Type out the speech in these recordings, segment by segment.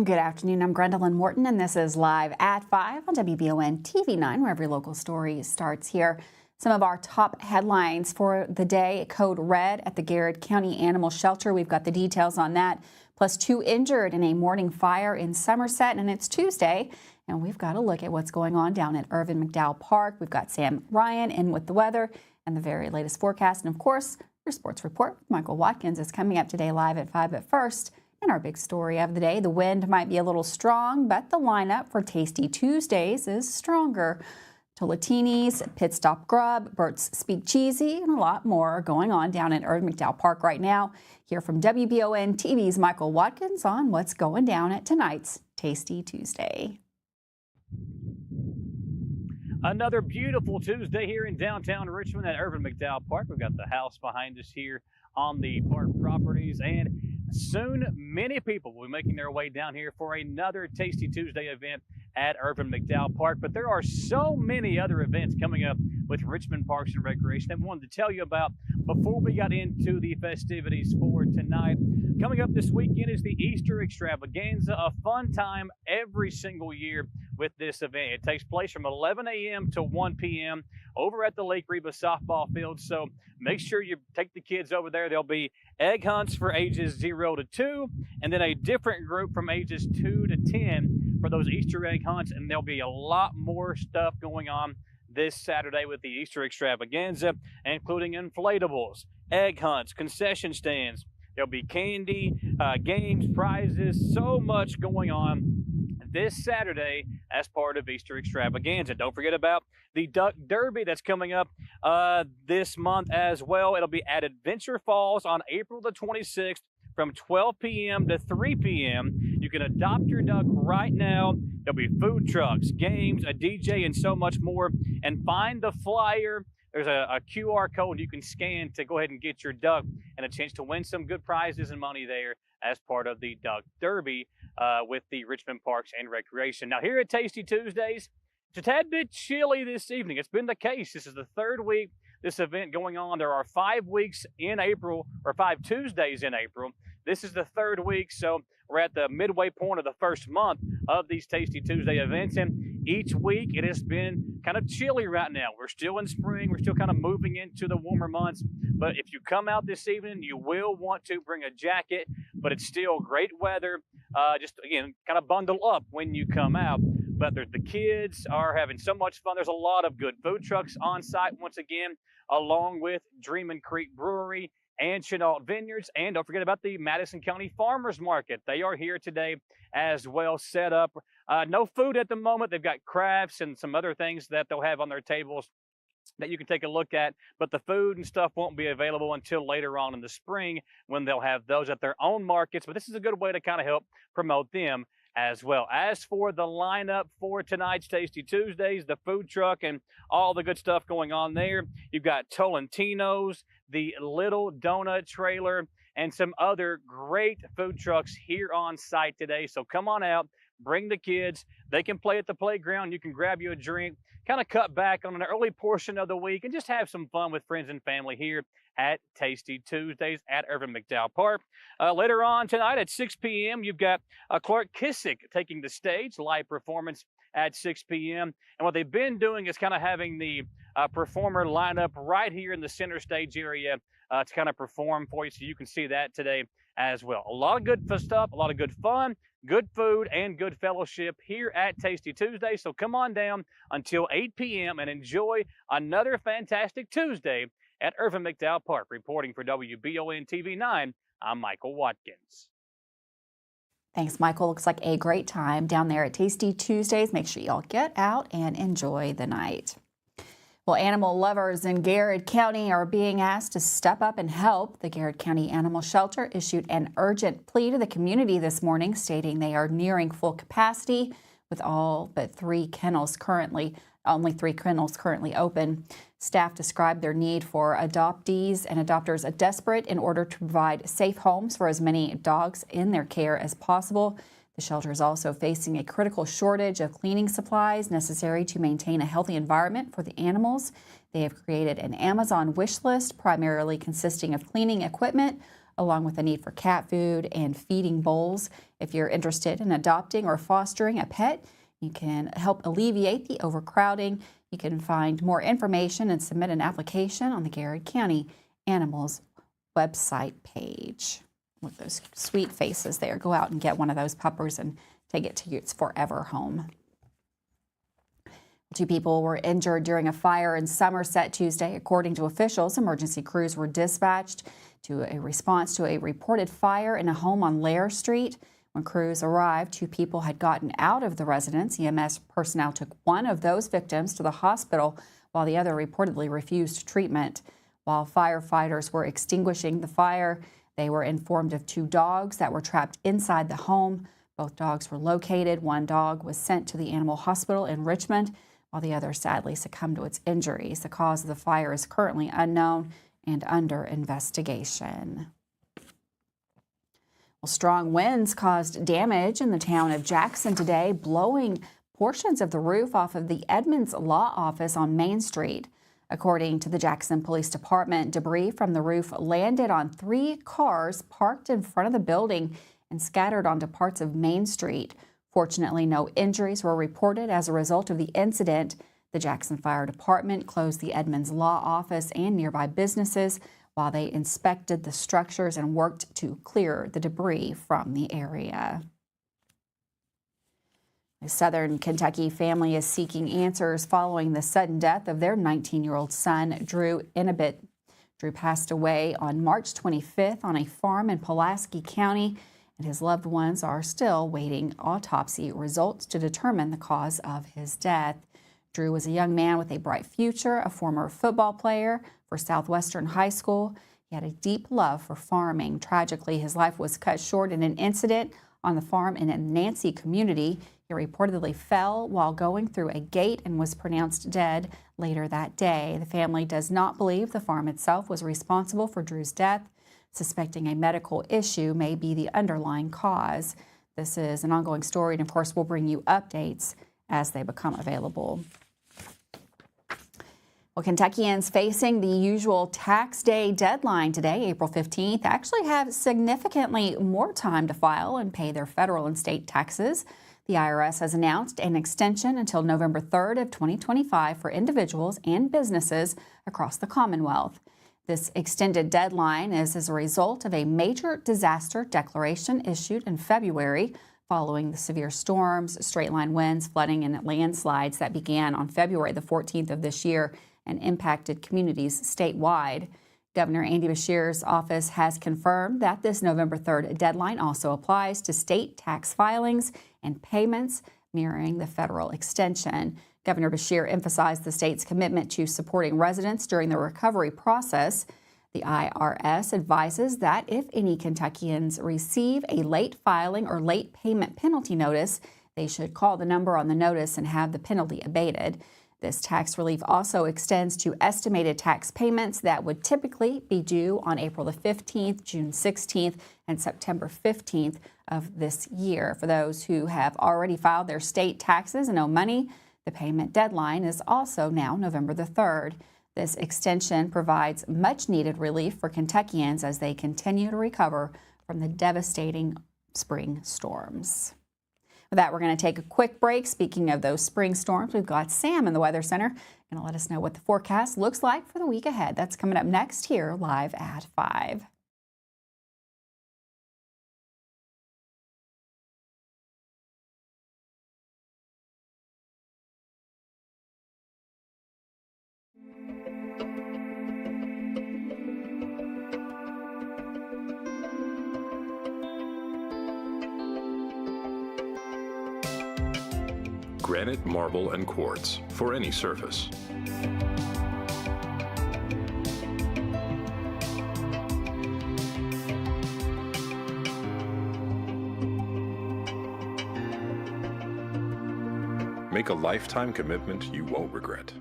Good afternoon. I'm Gwendolyn Morton, and this is Live at 5 on WBON TV9, where every local story starts here. Some of our top headlines for the day: code red at the Garrard County Animal Shelter. We've got the details on that, plus 2 injured in a morning fire in Somerset, and it's Tuesday, and we've got a look at what's going on down at Irvin McDowell Park. We've got Sam Ryan in with the weather and the very latest forecast, and of course, your sports report with Michael Watkins is coming up today live at 5. But first, in our big story of the day, the wind might be a little strong, but the lineup for Tasty Tuesdays is stronger. Tolatinis, Pit Stop Grub, Bert's Speak Cheesy, and a lot more are going on down at Irvin McDowell Park right now. Hear from WBON TV's Michael Watkins on what's going down at tonight's Tasty Tuesday. Another beautiful Tuesday here in downtown Richmond at Irvin McDowell Park. We've got the house behind us here on the park properties, and soon many people will be making their way down here for another Tasty Tuesday event at Irvin McDowell Park. But there are so many other events coming up with Richmond Parks and Recreation that we wanted to tell you about before we got into the festivities for tonight. Coming up this weekend is the Easter Extravaganza, a fun time every single year with this event. It takes place from 11 a.m. to 1 p.m. over at the Lake Reba softball field. So make sure you take the kids over there. There'll be egg hunts for ages 0 to 2, and then a different group from ages 2 to 10 for those Easter egg hunts. And there'll be a lot more stuff going on this Saturday with the Easter Extravaganza, including inflatables, egg hunts, concession stands. There'll be candy, games, prizes, so much going on this Saturday as part of Easter Extravaganza. Don't forget about the Duck Derby that's coming up this month as well. It'll be at Adventure Falls on April the 26th from 12 p.m. to 3 p.m. You can adopt your duck right now. There'll be food trucks, games, a DJ, and so much more. And find the flyer. There's a QR code you can scan to go ahead and get your duck and a chance to win some good prizes and money there as part of the Duck Derby with the Richmond Parks and Recreation. Now, here at Tasty Tuesdays, it's a tad bit chilly this evening. It's been the case. This is the third week this event going on. There are 5 weeks in April, or 5 Tuesdays in April. This is the third week, so we're at the midway point of the first month of these Tasty Tuesday events, and each week it has been kind of chilly right now. We're still in spring. We're still kind of moving into the warmer months, but if you come out this evening, you will want to bring a jacket, but it's still great weather. Just, again, kind of bundle up when you come out. But the kids are having so much fun. There's a lot of good food trucks on site once again, along with Dreamin' Creek Brewery and Chenault Vineyards. And don't forget about the Madison County Farmers Market. They are here today as well, set up. No food at the moment. They've got crafts and some other things that they'll have on their tables that you can take a look at, but the food and stuff won't be available until later on in the spring when they'll have those at their own markets. But this is a good way to kind of help promote them as well. As for the lineup for tonight's Tasty Tuesdays, the food truck and all the good stuff going on there, you've got Tolentino's, the Little Donut Trailer, and some other great food trucks here on site today. So come on out, bring the kids. They can play at the playground. You can grab you a drink, kind of cut back on an early portion of the week, and just have some fun with friends and family here at Tasty Tuesdays at Irvin McDowell Park. Later on tonight at 6 p.m., you've got Clark Kissick taking the stage, live performance at 6 p.m. And what they've been doing is kind of having the performer line up right here in the center stage area to kind of perform for you, so you can see that today as well. A lot of good stuff, a lot of good fun, good food, and good fellowship here at Tasty Tuesday. So come on down until 8 p.m. and enjoy another fantastic Tuesday at Irvin McDowell Park. Reporting for WBON TV9, I'm Michael Watkins. Thanks, Michael. Looks like a great time down there at Tasty Tuesdays. Make sure y'all get out and enjoy the night. Well, animal lovers in Garrard County are being asked to step up and help. The Garrard County Animal Shelter issued an urgent plea to the community this morning, stating they are nearing full capacity with only 3 kennels currently open. Staff described their need for adoptees and adopters as desperate in order to provide safe homes for as many dogs in their care as possible. The shelter is also facing a critical shortage of cleaning supplies necessary to maintain a healthy environment for the animals. They have created an Amazon wish list, primarily consisting of cleaning equipment, along with the need for cat food and feeding bowls. If you're interested in adopting or fostering a pet, you can help alleviate the overcrowding. You can find more information and submit an application on the Garrard County Animals website page. With those sweet faces there, go out and get one of those puppers and take it to its forever home. 2 people were injured during a fire in Somerset Tuesday. According to officials, emergency crews were dispatched to a response to a reported fire in a home on Lair Street. When crews arrived, 2 people had gotten out of the residence. EMS personnel took one of those victims to the hospital while the other reportedly refused treatment. While firefighters were extinguishing the fire, they were informed of 2 dogs that were trapped inside the home. Both dogs were located. One dog was sent to the animal hospital in Richmond, while the other sadly succumbed to its injuries. The cause of the fire is currently unknown and under investigation. Well, strong winds caused damage in the town of Jackson today, blowing portions of the roof off of the Edmonds Law Office on Main Street. According to the Jackson Police Department, debris from the roof landed on 3 cars parked in front of the building and scattered onto parts of Main Street. Fortunately, no injuries were reported as a result of the incident. The Jackson Fire Department closed the Edmonds Law Office and nearby businesses while they inspected the structures and worked to clear the debris from the area. A Southern Kentucky family is seeking answers following the sudden death of their 19-year-old son, Drew Inabit. Drew passed away on March 25th on a farm in Pulaski County, and his loved ones are still waiting autopsy results to determine the cause of his death. Drew was a young man with a bright future, a former football player for Southwestern High School. He had a deep love for farming. Tragically, his life was cut short in an incident on the farm in a Nancy community. He reportedly fell while going through a gate and was pronounced dead later that day. The family does not believe the farm itself was responsible for Drew's death, suspecting a medical issue may be the underlying cause. This is an ongoing story, and of course, we'll bring you updates as they become available. Well, Kentuckians facing the usual tax day deadline today, April 15th, actually have significantly more time to file and pay their federal and state taxes. The IRS has announced an extension until November 3rd of 2025 for individuals and businesses across the Commonwealth. This extended deadline is as a result of a major disaster declaration issued in February following the severe storms, straight-line winds, flooding, and landslides that began on February the 14th of this year and impacted communities statewide. Governor Andy Beshear's office has confirmed that this November 3rd deadline also applies to state tax filings and payments, mirroring the federal extension. Governor Beshear emphasized the state's commitment to supporting residents during the recovery process. The IRS advises that if any Kentuckians receive a late filing or late payment penalty notice, they should call the number on the notice and have the penalty abated. This tax relief also extends to estimated tax payments that would typically be due on April the 15th, June 16th, and September 15th of this year. For those who have already filed their state taxes and owe money, the payment deadline is also now November the 3rd. This extension provides much-needed relief for Kentuckians as they continue to recover from the devastating spring storms. With that, we're going to take a quick break. Speaking of those spring storms, we've got Sam in the Weather Center going to let us know what the forecast looks like for the week ahead. That's coming up next here live at 5. Granite, marble, and quartz for any surface. Make a lifetime commitment you won't regret.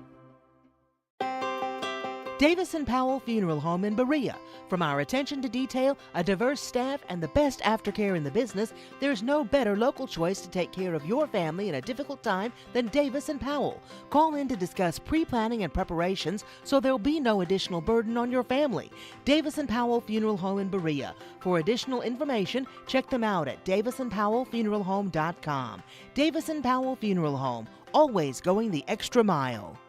Davis & Powell Funeral Home in Berea. From our attention to detail, a diverse staff, and the best aftercare in the business, there's no better local choice to take care of your family in a difficult time than Davis & Powell. Call in to discuss pre-planning and preparations so there'll be no additional burden on your family. Davis & Powell Funeral Home in Berea. For additional information, check them out at davisandpowellfuneralhome.com. Davis & Powell Funeral Home, always going the extra mile.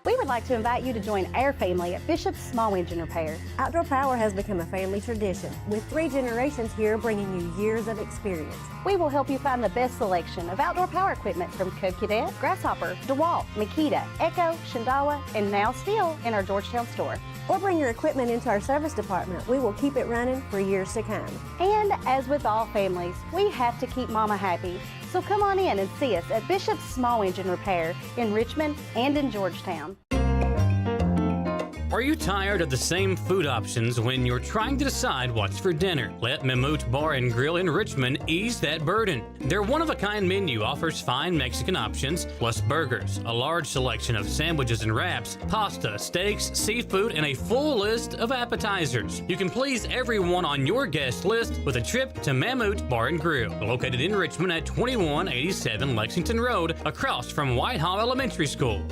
We would like to invite you to join our family at Bishop's Small Engine Repair. Outdoor Power has become a family tradition, with 3 generations here bringing you years of experience. We will help you find the best selection of outdoor power equipment from Code Cadet, Grasshopper, DeWalt, Makita, Echo, Shindawa, and now still in our Georgetown store. Or bring your equipment into our service department. We will keep it running for years to come. And as with all families, we have to keep Mama happy. So come on in and see us at Bishop's Small Engine Repair in Richmond and in Georgetown. Are you tired of the same food options when you're trying to decide what's for dinner? Let Mammut Bar and Grill in Richmond ease that burden. Their one-of-a-kind menu offers fine Mexican options, plus burgers, a large selection of sandwiches and wraps, pasta, steaks, seafood, and a full list of appetizers. You can please everyone on your guest list with a trip to Mammut Bar and Grill, located in Richmond at 2187 Lexington Road, across from Whitehall Elementary School.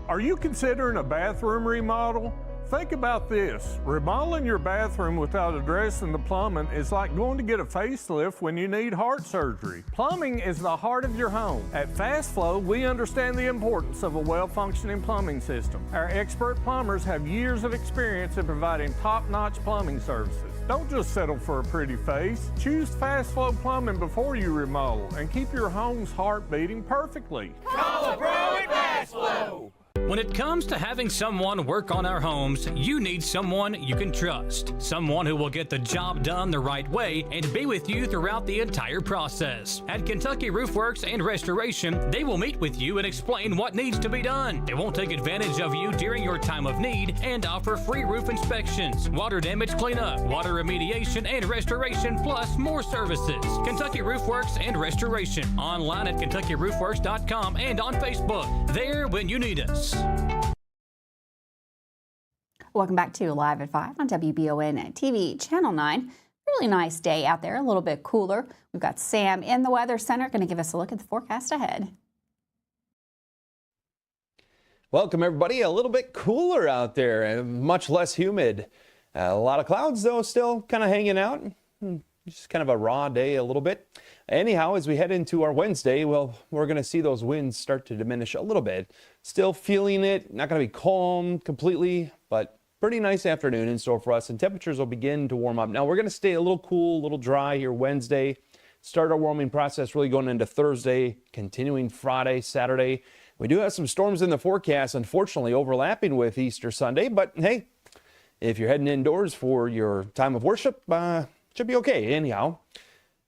Are you considering a bathroom remodel? Think about this. Remodeling your bathroom without addressing the plumbing is like going to get a facelift when you need heart surgery. Plumbing is the heart of your home. At Fast Flow, we understand the importance of a well-functioning plumbing system. Our expert plumbers have years of experience in providing top-notch plumbing services. Don't just settle for a pretty face. Choose Fast Flow Plumbing before you remodel and keep your home's heart beating perfectly. Call a pro at Fast Flow. When it comes to having someone work on our homes, you need someone you can trust. Someone who will get the job done the right way and be with you throughout the entire process. At Kentucky Roof Works and Restoration, they will meet with you and explain what needs to be done. They won't take advantage of you during your time of need and offer free roof inspections, water damage cleanup, water remediation, and restoration, plus more services. Kentucky Roof Works and Restoration. Online at KentuckyRoofWorks.com and on Facebook. There when you need us. Welcome back to Live at 5 on WBON TV Channel 9. Really nice day out there, a little bit cooler. We've got Sam in the Weather Center going to give us a look at the forecast ahead. Welcome everybody. A little bit cooler out there and much less humid. A lot of clouds though still kind of hanging out. Just kind of a raw day a little bit. Anyhow, as we head into our Wednesday, well, we're going to see those winds start to diminish a little bit. Still feeling it, not going to be calm completely, but pretty nice afternoon in store for us, and temperatures will begin to warm up. Now, we're going to stay a little cool, a little dry here Wednesday. Start our warming process really going into Thursday, continuing Friday, Saturday. We do have some storms in the forecast, unfortunately, overlapping with Easter Sunday, but hey, if you're heading indoors for your time of worship, should be okay anyhow.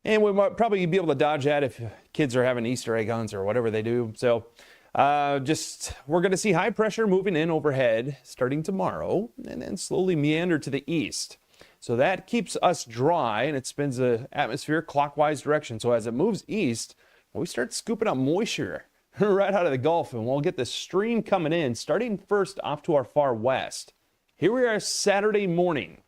And we might probably be able to dodge that if kids are having Easter egg hunts or whatever they do. So we're going to see high pressure moving in overhead starting tomorrow and then slowly meander to the east. So that keeps us dry and it spins the atmosphere clockwise direction. So as it moves east, we start scooping up moisture right out of the Gulf, and we'll get the stream coming in starting first off to our far west. Here we are Saturday morning.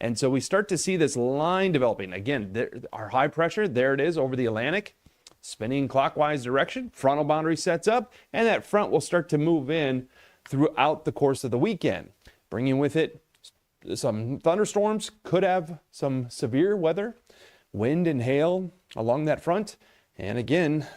And so we start to see this line developing. Again, our high pressure, there it is over the Atlantic, spinning clockwise direction. Frontal boundary sets up, and that front will start to move in throughout the course of the weekend, bringing with it some thunderstorms, could have some severe weather, wind and hail along that front, and again,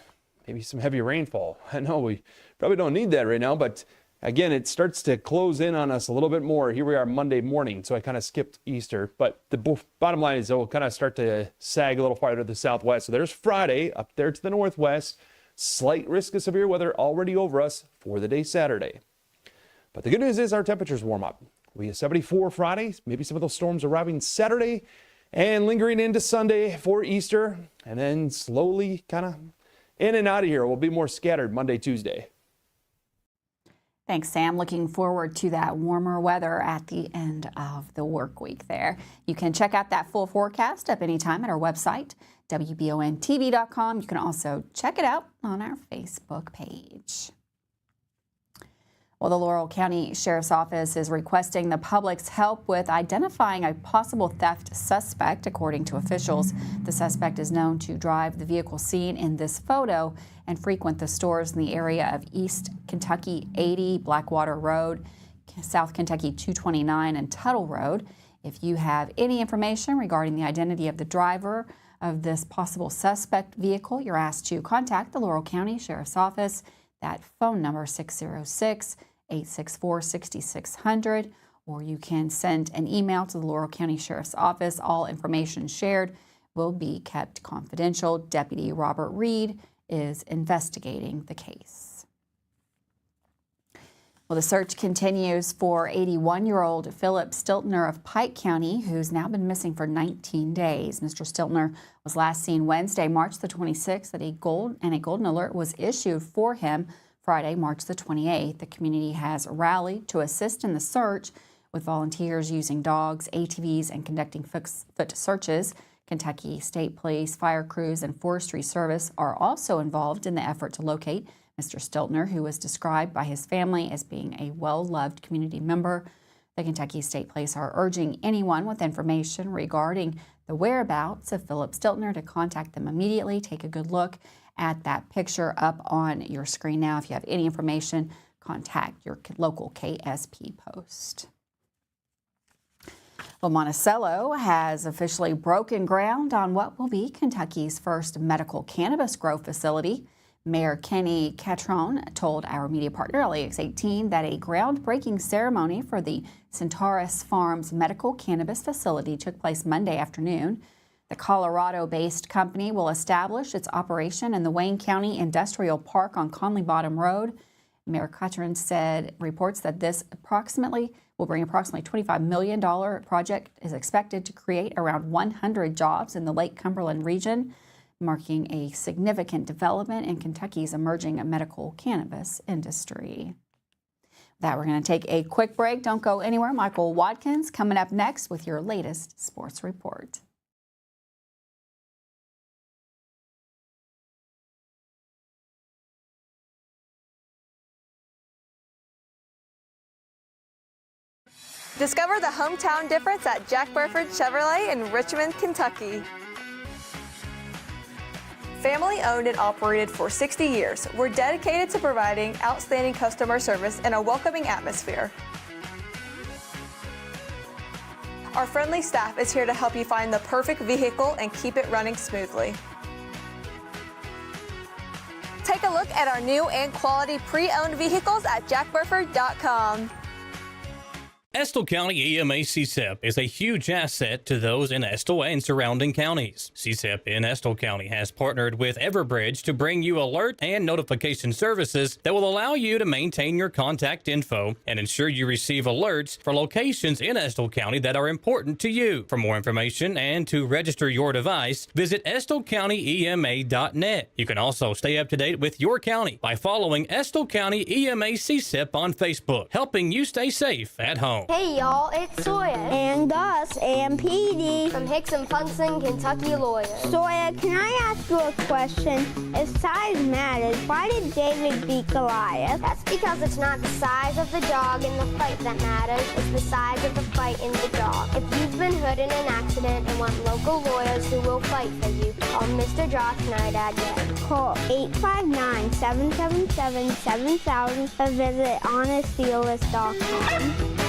maybe some heavy rainfall. I know we probably don't need that right now, but again, it starts to close in on us a little bit more. Here we are Monday morning, so I kind of skipped Easter. But the bottom line is it will kind of start to sag a little farther to the southwest. So there's Friday up there to the northwest. Slight risk of severe weather already over us for the day Saturday. But the good news is our temperatures warm up. We have 74 Friday, maybe some of those storms arriving Saturday and lingering into Sunday for Easter. And then slowly kind of in and out of here. We'll be more scattered Monday, Tuesday. Thanks, Sam. Looking forward to that warmer weather at the end of the work week there. You can check out that full forecast up anytime at our website, WBONTV.com. You can also check it out on our Facebook page. Well, the Laurel County Sheriff's Office is requesting the public's help with identifying a possible theft suspect. According to officials, the suspect is known to drive the vehicle seen in this photo and frequent the stores in the area of East Kentucky 80, Blackwater Road, South Kentucky 229, and Tuttle Road. If you have any information regarding the identity of the driver of this possible suspect vehicle, you're asked to contact the Laurel County Sheriff's Office. That phone number 606-864-6600, or you can send an email to the Laurel County Sheriff's Office. All information shared will be kept confidential. Deputy Robert Reed is investigating the case. Well, the search continues for 81-year-old Philip Stiltner of Pike County, who's now been missing for 19 days. Mr. Stiltner was last seen Wednesday, March the 26th, and a golden alert was issued for him Friday, March the 28th. The community has rallied to assist in the search, with volunteers using dogs, ATVs, and conducting foot searches. Kentucky State Police, fire crews, and Forestry Service are also involved in the effort to locate Mr. Stiltner, who was described by his family as being a well-loved community member. The Kentucky State Police are urging anyone with information regarding the whereabouts of Philip Stiltner to contact them immediately. Take a good look at that picture up on your screen now. If you have any information, contact your local KSP post. Well, Monticello has officially broken ground on what will be Kentucky's first medical cannabis grow facility. Mayor Kenny Catrone told our media partner, LAX18, that a groundbreaking ceremony for the Centaurus Farms medical cannabis facility took place Monday afternoon. The Colorado-based company will establish its operation in the Wayne County Industrial Park on Conley Bottom Road. Mayor Catrone said reports that this will bring approximately $25 million project is expected to create around 100 jobs in the Lake Cumberland region, marking a significant development in Kentucky's emerging medical cannabis industry. With that, we're going to take a quick break. Don't go anywhere. Michael Watkins coming up next with your latest sports report. Discover the hometown difference at Jack Burford Chevrolet in Richmond, Kentucky. Family owned and operated for 60 years, we're dedicated to providing outstanding customer service in a welcoming atmosphere. Our friendly staff is here to help you find the perfect vehicle and keep it running smoothly. Take a look at our new and quality pre-owned vehicles at jackburford.com. Estill County EMA CSEP is a huge asset to those in Estill and surrounding counties. CSEP in Estill County has partnered with Everbridge to bring you alert and notification services that will allow you to maintain your contact info and ensure you receive alerts for locations in Estill County that are important to you. For more information and to register your device, visit EstillCountyEMA.net. You can also stay up to date with your county by following Estill County EMA CSEP on Facebook, helping you stay safe at home. Hey y'all, it's Sawyer. And Gus and PD. From Hicks and Punson, Kentucky Lawyers. Sawyer, can I ask you a question? If size matters, why did David beat Goliath? That's because it's not the size of the dog in the fight that matters, it's the size of the fight in the dog. If you've been hurt in an accident and want local lawyers who will fight for you, call Mr. Josh Nydad again. Call 859-777-7000 or visit honestdealers.com.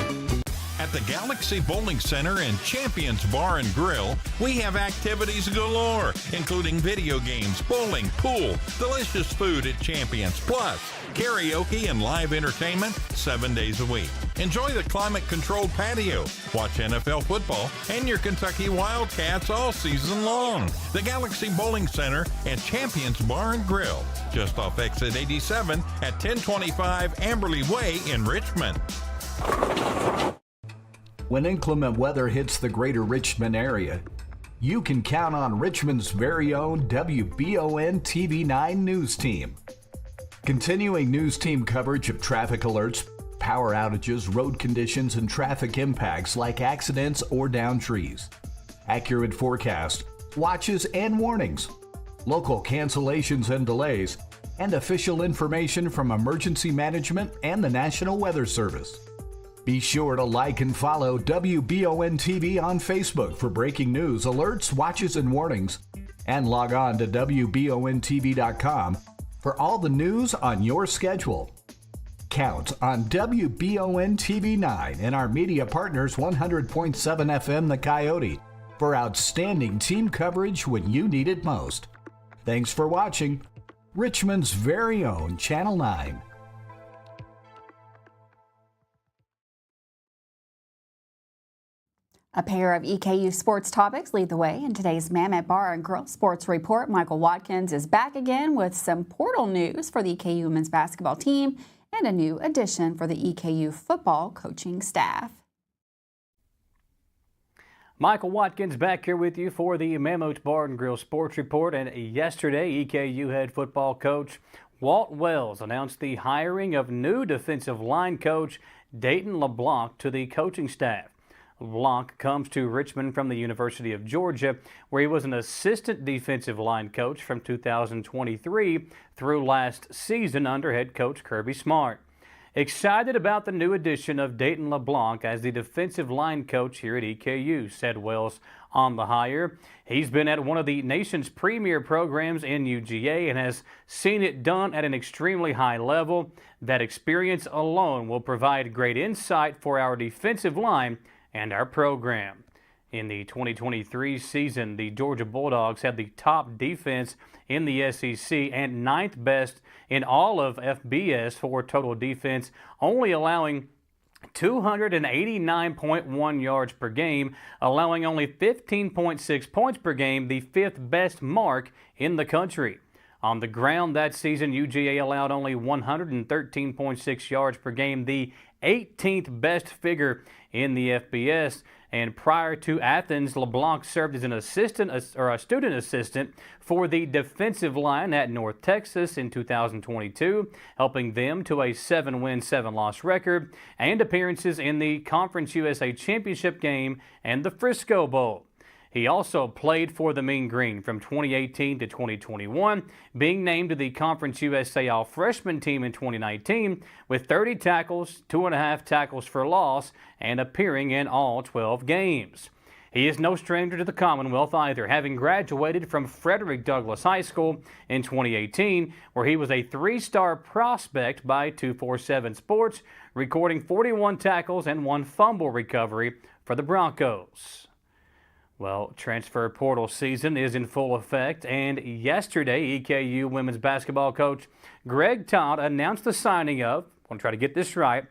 At the Galaxy Bowling Center and Champions Bar and Grill, we have activities galore, including video games, bowling, pool, delicious food at Champions, plus karaoke and live entertainment 7 days a week. Enjoy the climate-controlled patio, watch NFL football, and your Kentucky Wildcats all season long. The Galaxy Bowling Center and Champions Bar and Grill, just off exit 87 at 1025 Amberley Way in Richmond. When inclement weather hits the greater Richmond area, you can count on Richmond's very own WBON TV9 News Team. Continuing news team coverage of traffic alerts, power outages, road conditions, and traffic impacts like accidents or downed trees. Accurate forecast, watches, and warnings. local cancellations and delays, and official information from Emergency Management and the National Weather Service. Be sure to like and follow WBON TV on Facebook for breaking news, alerts, watches, and warnings, and log on to WBONTV.com for all the news on your schedule. Count on WBON TV 9 and our media partners 100.7 FM The Coyote for outstanding team coverage when you need it most. Thanks for watching Richmond's very own Channel 9. A pair of EKU sports topics lead the way in today's Mammoth Bar and Grill Sports Report. Michael Watkins is back again with some portal news for the EKU women's basketball team and a new addition for the EKU football coaching staff. Michael Watkins back here with you for the Mammoth Bar and Grill Sports Report. And yesterday, EKU head football coach Walt Wells announced the hiring of new defensive line coach Dayton LeBlanc to the coaching staff. LeBlanc comes to Richmond from the University of Georgia, where he was an assistant defensive line coach from 2023 through last season under head coach Kirby Smart. Excited about the new addition of Dayton LeBlanc as the defensive line coach here at EKU, said Wells on the hire. He's been at one of the nation's premier programs in UGA and has seen it done at an extremely high level. That experience alone will provide great insight for our defensive line and our program. In the 2023 season, the Georgia Bulldogs had the top defense in the SEC and ninth best in all of FBS for total defense, only allowing 289.1 yards per game, allowing only 15.6 points per game, the fifth best mark in the country. On the ground that season, UGA allowed only 113.6 yards per game, the 18th best figure in the FBS. And prior to Athens, LeBlanc served as an assistant or a student assistant for the defensive line at North Texas in 2022, helping them to a 7-win, 7-loss record and appearances in the Conference USA Championship game and the Frisco Bowl. He also played for the Mean Green from 2018 to 2021, being named to the Conference USA All-Freshman team in 2019 with 30 tackles, 2.5 tackles for loss, and appearing in all 12 games. He is no stranger to the Commonwealth either, having graduated from Frederick Douglass High School in 2018, where he was a 3-star prospect by 247 Sports, recording 41 tackles and 1 fumble recovery for the Broncos. Well, transfer portal season is in full effect, and yesterday, EKU women's basketball coach Greg Todd announced the signing of, I'm going to try to get this right,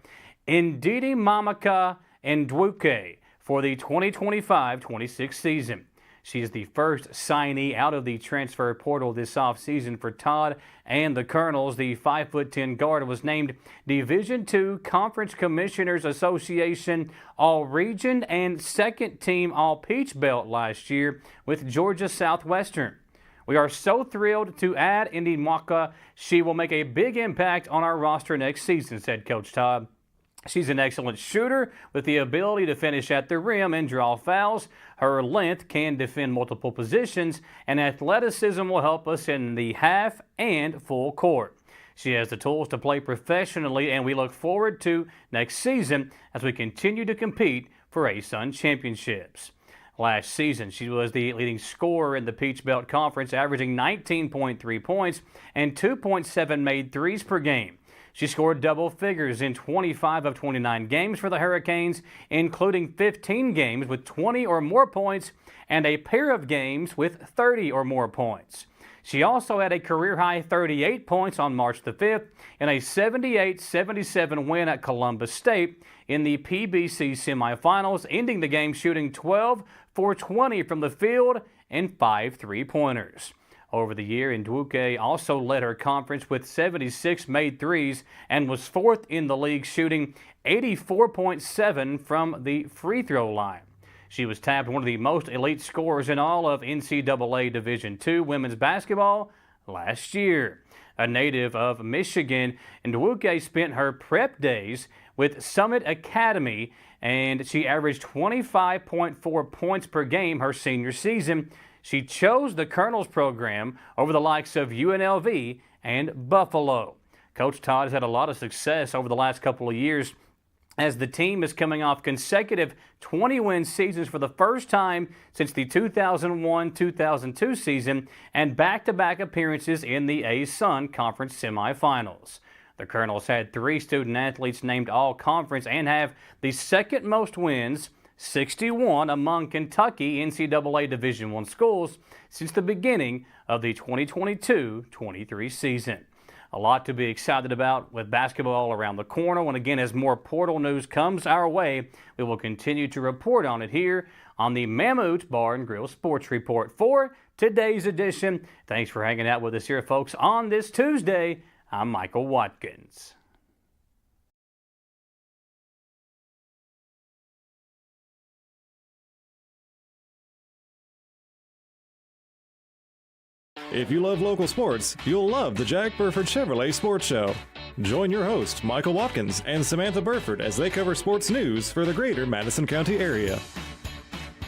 Ndidi Mamaka Ndwuke for the 2025-26 season. She is the first signee out of the transfer portal this offseason for Todd and the Colonels. The 5'10" guard was named Division II Conference Commissioners Association All-Region and second team All-Peach Belt last year with Georgia Southwestern. We are so thrilled to add Ndidi Mamaka. She will make a big impact on our roster next season, said Coach Todd. She's an excellent shooter with the ability to finish at the rim and draw fouls. Her length can defend multiple positions, and athleticism will help us in the half and full court. She has the tools to play professionally, and we look forward to next season as we continue to compete for ASUN championships. Last season, she was the leading scorer in the Peach Belt Conference, averaging 19.3 points and 2.7 made threes per game. She scored double figures in 25 of 29 games for the Hurricanes, including 15 games with 20 or more points and a pair of games with 30 or more points. She also had a career-high 38 points on March the 5th in a 78-77 win at Columbus State in the PBC semifinals, ending the game shooting 12 for 20 from the field and 5 three-pointers. Over the year, Ndwuke also led her conference with 76 made threes and was fourth in the league, shooting 84.7 from the free throw line. She was tabbed one of the most elite scorers in all of NCAA Division II women's basketball last year. A native of Michigan, Ndwuke spent her prep days with Summit Academy, and she averaged 25.4 points per game her senior season. she chose the Colonels program over the likes of UNLV and Buffalo. Coach Todd has had a lot of success over the last couple of years as the team is coming off consecutive 20-win seasons for the first time since the 2001-2002 season and back-to-back appearances in the A-Sun Conference semifinals. The Colonels had 3 student-athletes named All-Conference and have the second most wins, 61, among Kentucky NCAA Division I schools since the beginning of the 2022-23 season. A lot to be excited about with basketball around the corner. And again, as more portal news comes our way, we will continue to report on it here on the Mammoth Bar and Grill Sports Report for today's edition. Thanks for hanging out with us here, folks, on this Tuesday. I'm Michael Watkins. If you love local sports, you'll love the Jack Burford Chevrolet Sports Show. Join your host, Michael Watkins, and Samantha Burford as they cover sports news for the greater Madison County area.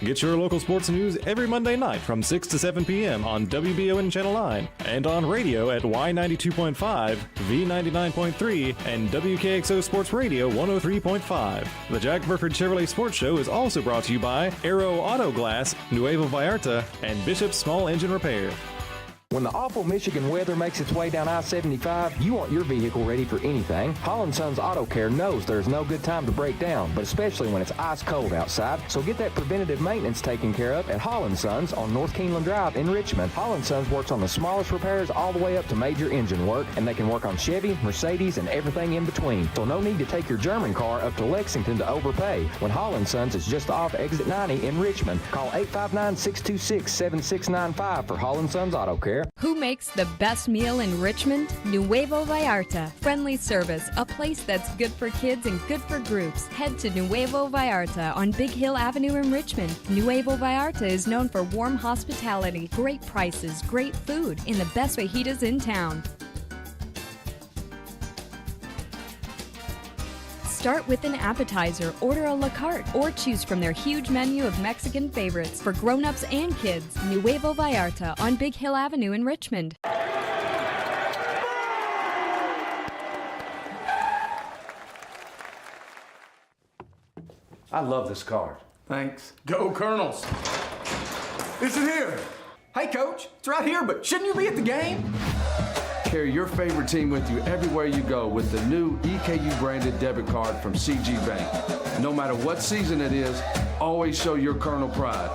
Get your local sports news every Monday night from 6 to 7 p.m. on WBON Channel 9 and on radio at Y92.5, V99.3, and WKXO Sports Radio 103.5. The Jack Burford Chevrolet Sports Show is also brought to you by Aero Auto Glass, Nuevo Vallarta, and Bishop Small Engine Repair. When the awful Michigan weather makes its way down I-75, you want your vehicle ready for anything. Hall & Sons Auto Care knows there's no good time to break down, but especially when it's ice cold outside. So get that preventative maintenance taken care of at Hall & Sons on North Keeneland Drive in Richmond. Hall & Sons works on the smallest repairs all the way up to major engine work, and they can work on Chevy, Mercedes, and everything in between. So no need to take your German car up to Lexington to overpay when Hall & Sons is just off exit 90 in Richmond. Call 859-626-7695 for Hall & Sons Auto Care. Who makes the best meal in Richmond? Nuevo Vallarta. Friendly service, a place that's good for kids and good for groups. Head to Nuevo Vallarta on Big Hill Avenue in Richmond. Nuevo Vallarta is known for warm hospitality, great prices, great food, and the best fajitas in town. Start with an appetizer, order a la carte, or choose from their huge menu of Mexican favorites for grown-ups and kids. Nuevo Vallarta on Big Hill Avenue in Richmond. I love this card. Thanks. Go Colonels. Is it here? Hey, Coach, it's right here, but shouldn't you be at the game? Carry your favorite team with you everywhere you go with the new EKU branded debit card from CG Bank. No matter what season it is, always show your Colonel pride.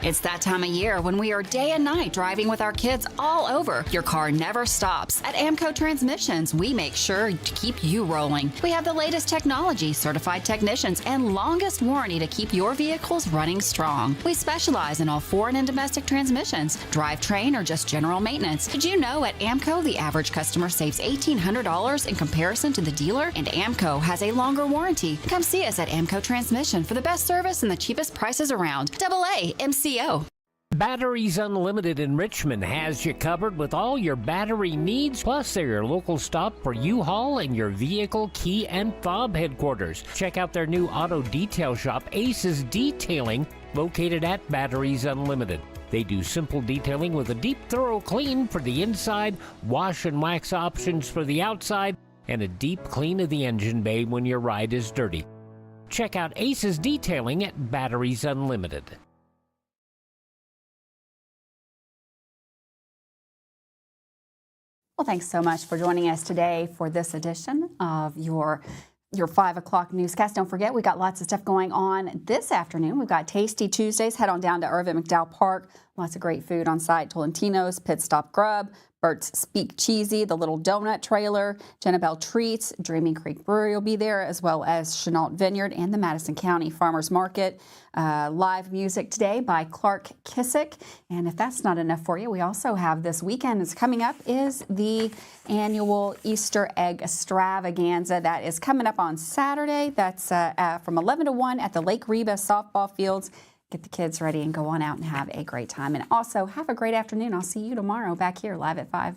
It's that time of year when we are day and night driving with our kids all over. Your car never stops. At AMCO Transmissions, we make sure to keep you rolling. We have the latest technology, certified technicians, and longest warranty to keep your vehicles running strong. We specialize in all foreign and domestic transmissions, drivetrain, or just general maintenance. Did you know at AMCO the average customer saves $1,800 in comparison to the dealer? And AMCO has a longer warranty. Come see us at AMCO Transmission for the best service and the cheapest prices around. AA MCO. Batteries Unlimited in Richmond has you covered with all your battery needs, plus they're your local stop for U-Haul and your vehicle key and fob headquarters. Check out their new auto detail shop, Aces Detailing, located at Batteries Unlimited. They do simple detailing with a deep, thorough clean for the inside, wash and wax options for the outside, and a deep clean of the engine bay when your ride is dirty. Check out Aces Detailing at Batteries Unlimited. Well, thanks so much for joining us today for this edition of your 5 o'clock newscast. Don't forget, we got lots of stuff going on this afternoon. We've got Tasty Tuesdays. Head on down to Irvin McDowell Park. Lots of great food on site. Tolentino's, Pit Stop Grub, Bert's Speak Cheesy, the Little Donut Trailer, Jennabelle Treats, Dreaming Creek Brewery will be there, as well as Chenault Vineyard and the Madison County Farmers Market. Live music today by Clark Kissick. And if that's not enough for you, we also have this weekend is coming up is the annual Easter Egg Extravaganza. That is coming up on Saturday. That's from 11 to 1 at the Lake Reba softball fields. Get the kids ready and go on out and have a great time. And also have a great afternoon. I'll see you tomorrow back here live at 5.